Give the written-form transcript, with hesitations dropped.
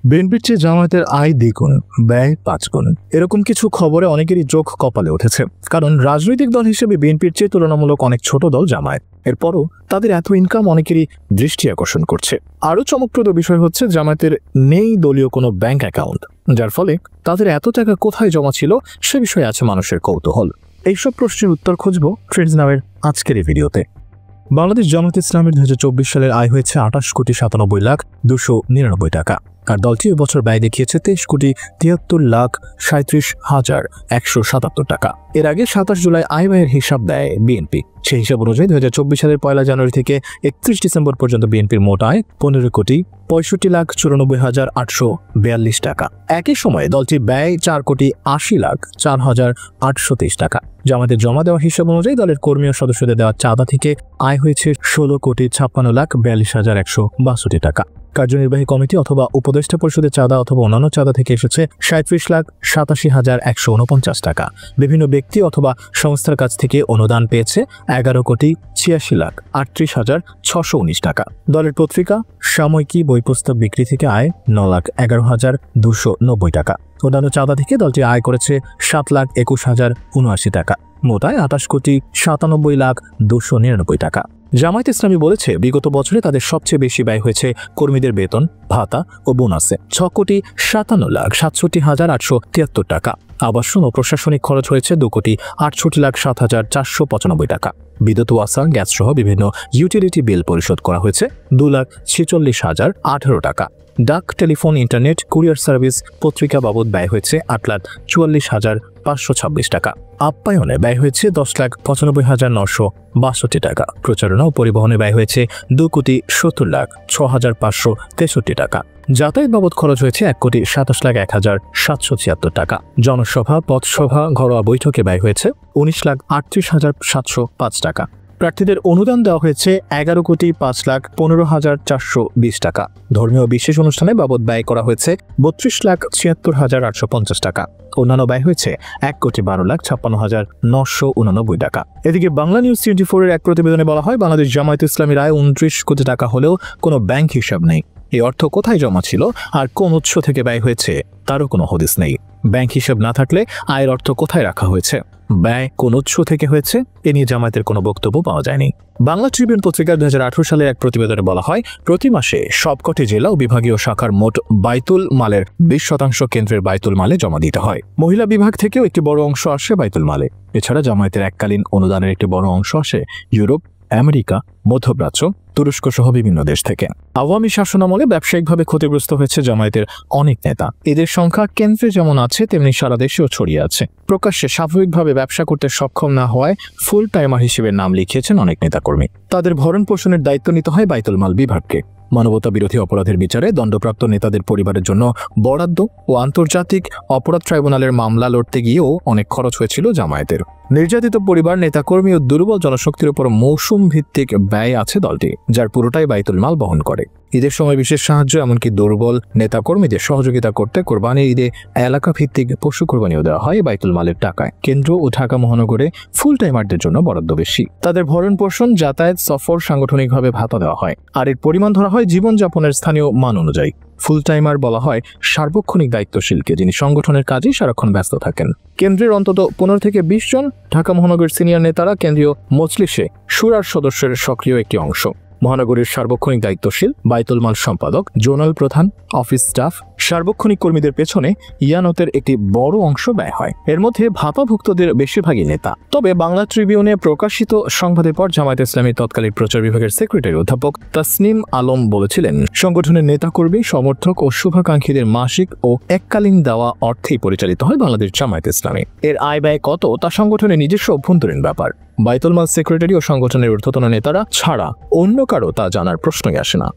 বিএনপির চেয়ে জামায়াতের আয় দ্বিগুণ, ব্যয় 5 গুণ। এরকম কিছু খবরে অনেকেরই চোখ কপালে উঠেছে, কারণ রাজনৈতিক দল হিসেবে বিএনপির চেয়ে তুলনামূলক অনেক ছোট দল জামায়াত। এরপরও তাদের এত ইনকাম অনেকেরই দৃষ্টি আকর্ষণ করছে। আরও চমকপ্রদ বিষয় হচ্ছে জামায়াতের নেই দলীয় কোনো ব্যাংক অ্যাকাউন্ট, যার ফলে তাদের এত টাকা কোথায় জমা ছিল সে বিষয়ে আছে মানুষের কৌতূহল। এইসব প্রশ্নের উত্তর খুঁজব ট্রেন্ডস নামের আজকের এই ভিডিওতে। বাংলাদেশ জামায়াতে ইসলামীর 2024 সালের আয় হয়েছে 28,97,299 টাকা, আর দলটি এবছর ব্যয় দেখিয়েছে 23,73,37,177 টাকা। এর আগে 27 জুলাই আয় ব্যয়ের হিসাব দেয় বিএনপি। সেই হিসাব অনুযায়ী 2024 সালের 1 জানুয়ারি থেকে 31 ডিসেম্বর পর্যন্ত বিএনপির মোট আয় 15,65,48,842 টাকা। একই সময়ে দলটি ব্যয় 4,80,04,823 টাকা। জামায়াতের জমা দেওয়া হিসাব অনুযায়ী দলের কর্মী ও সদস্যদের দেওয়া চাঁদা থেকে আয় হয়েছে 16,56,42,162 টাকা। কার্যনির্বাহী কমিটি অথবা উপদেষ্টা পরিষদের চাঁদা অথবা অন্যান্য চাঁদা থেকে এসেছে 37,87,149 টাকা। বিভিন্ন ব্যক্তি অথবা সংস্থার কাছ থেকে অনুদান পেয়েছে 11,86,38,619 টাকা। দলের পত্রিকা, সাময়িকী, বই পুস্তক বিক্রি থেকে আয় 9,11,290 টাকা। অন্যান্য চাঁদা থেকে দলটি আয় করেছে 7,21,079 টাকা। মোট আয় 28,97,299 টাকা। জামায়াত ইসলামী বলেছে, বিগত বছরে তাদের সবচেয়ে বেশি ব্যয় হয়েছে কর্মীদের বেতন, ভাতা ও বোনাসে 6,57,67,873 টাকা। আবাসন ও প্রশাসনিক খরচ হয়েছে 2,68,07,495 টাকা। বিদ্যুৎ, ওয়াসা, গ্যাস সহ বিভিন্ন ইউটিলিটি বিল পরিশোধ করা হয়েছে 2,46,018 টাকা। ডাক, টেলিফোন, ইন্টারনেট, কুরিয়ার সার্ভিস, পত্রিকা বাবদ ব্যয় হয়েছে 8,44,526 টাকা। আপ্যায়নে ব্যয় হয়েছে 10,95,962 টাকা। প্রচারণা ও পরিবহনে ব্যয় হয়েছে 2,70,06,563 টাকা। যাতায়াত বাবদ খরচ হয়েছে 1,27,01,776 টাকা। জনসভা, পথসভা, ঘরোয়া বৈঠকে ব্যয় হয়েছে 19,38,705 টাকা। প্রার্থীদের অনুদান দেওয়া হয়েছে 11,05,15,420 টাকা। ধর্মীয় বিশেষ অনুষ্ঠানে বাবদ ব্যয় করা হয়েছে 32,76,850 টাকা। অন্যান্য ব্যয় হয়েছে 1,12,56,989 টাকা। এদিকে বাংলা নিউজ 24 এর এক প্রতিবেদনে বলা হয়, বাংলাদেশ জামায়াতে ইসলামীর আয় 29 কোটি টাকা হলেও কোনো ব্যাংক হিসাব নেই। এই অর্থ কোথায় জমা ছিল আর কোন উৎস থেকে ব্যয় হয়েছে তারও কোনো হদিস নেই। ব্যাংক হিসাব না থাকলে আয়ের অর্থ কোথায় রাখা হয়েছে, ব্যয় কোন উৎস থেকে হয়েছে, এ নিয়ে জামায়াতের কোনো বক্তব্য পাওয়া যায়নি। বাংলা ট্রিবিউন পত্রিকার 2018 সালের এক প্রতিবেদনে বলা হয়, প্রতি মাসে সবকটি জেলা ও বিভাগীয় শাখার মোট বাইতুল মালের 20% কেন্দ্রের বাইতুল মালে জমা দিতে হয়। মহিলা বিভাগ থেকেও একটি বড় অংশ আসে বাইতুল মালে। এছাড়া জামায়াতের এককালীন অনুদানের একটি বড় অংশ আসে ইউরোপ, আমেরিকা, মধ্যপ্রাচ্য, তুরস্ক সহ বিভিন্ন দেশ থেকে। আওয়ামী শাসনামলে ব্যবসায়িকভাবে ক্ষতিগ্রস্ত হয়েছে জামায়াতের অনেক নেতা। এদের সংখ্যা কেন্দ্রে যেমন আছে তেমনি সারা দেশেও ছড়িয়ে আছে। প্রকাশ্যে স্বাভাবিকভাবে ব্যবসা করতে সক্ষম না হওয়ায় ফুল টাইমার হিসেবে নাম লিখিয়েছেন অনেক নেতাকর্মী। তাদের ভরণ পোষণের দায়িত্ব নিতে হয় বাইতুল মাল বিভাগকে। মানবতা বিরোধী অপরাধের বিচারে দণ্ডপ্রাপ্ত নেতাদের পরিবারের জন্য বরাদ্দ ও আন্তর্জাতিক অপরাধ ট্রাইব্যুনালের মামলা লড়তে গিয়েও অনেক খরচ হয়েছিল জামায়াতের। নির্যাতিত পরিবার, নেতাকর্মী ও দুর্বল জনশক্তির উপর মৌসুম ভিত্তিক ব্যয় আছে দলটি, যার পুরোটাই বাইতুল মাল বহন করে। ঈদের সময় বিশেষ সাহায্য, এমনকি দুর্বল নেতাকর্মীদের সহযোগিতা করতে কোরবানির ঈদে এলাকা ভিত্তিক পশু কোরবানিও দেওয়া হয় বাইতুল মালের টাকায়। কেন্দ্র ও ঢাকা মহানগরে ফুল টাইমারদের জন্য বরাদ্দ বেশি। তাদের ভরণ পোষণ, যাতায়াত, সফর, সাংগঠনিকভাবে ভাতা দেওয়া হয়, আর এর পরিমাণ ধরা হয় জীবনযাপনের স্থানীয় মান অনুযায়ী। ফুল টাইমার বলা হয় সার্বক্ষণিক দায়িত্বশীলকে, যিনি সংগঠনের কাজেই সারাক্ষণ ব্যস্ত থাকেন। কেন্দ্রের অন্তত 15 থেকে 20 জন ঢাকা মহানগরের সিনিয়র নেতারা কেন্দ্রীয় মজলিসে শুরার সদস্যের সক্রিয় একটি অংশ। মহানগরীর সার্বক্ষণিক দায়িত্বশীল, বাইতুল মাল সম্পাদক, জোনাল প্রধান, অফিস স্টাফ, সার্বক্ষণিক কর্মীদের পেছনে ইয়ানতের একটি বড় অংশ ব্যয় হয়। এর মধ্যে ভাতাভুক্তদের বেশিরভাগই নেতা। তবে বাংলা ট্রিবিউনে প্রকাশিত সংবাদের পর জামায়াত ইসলামীর তৎকালীন প্রচার বিভাগের সেক্রেটারি অধ্যাপক তাসনিম আলম বলেছিলেন, সংগঠনের নেতাকর্মী, সমর্থক ও শুভাকাঙ্ক্ষীদের মাসিক ও এককালীন দেওয়া অর্থেই পরিচালিত হয় বাংলাদেশ জামায়াত ইসলামী। এর আয় ব্যয় কত তা সংগঠনের নিজস্ব অভ্যন্তরীণ ব্যাপার। বাইতুল মাল সেক্রেটারি ও সংগঠনের ঊর্ধ্বতন নেতারা ছাড়া অন্য কারো তা জানার প্রশ্নই আসে না।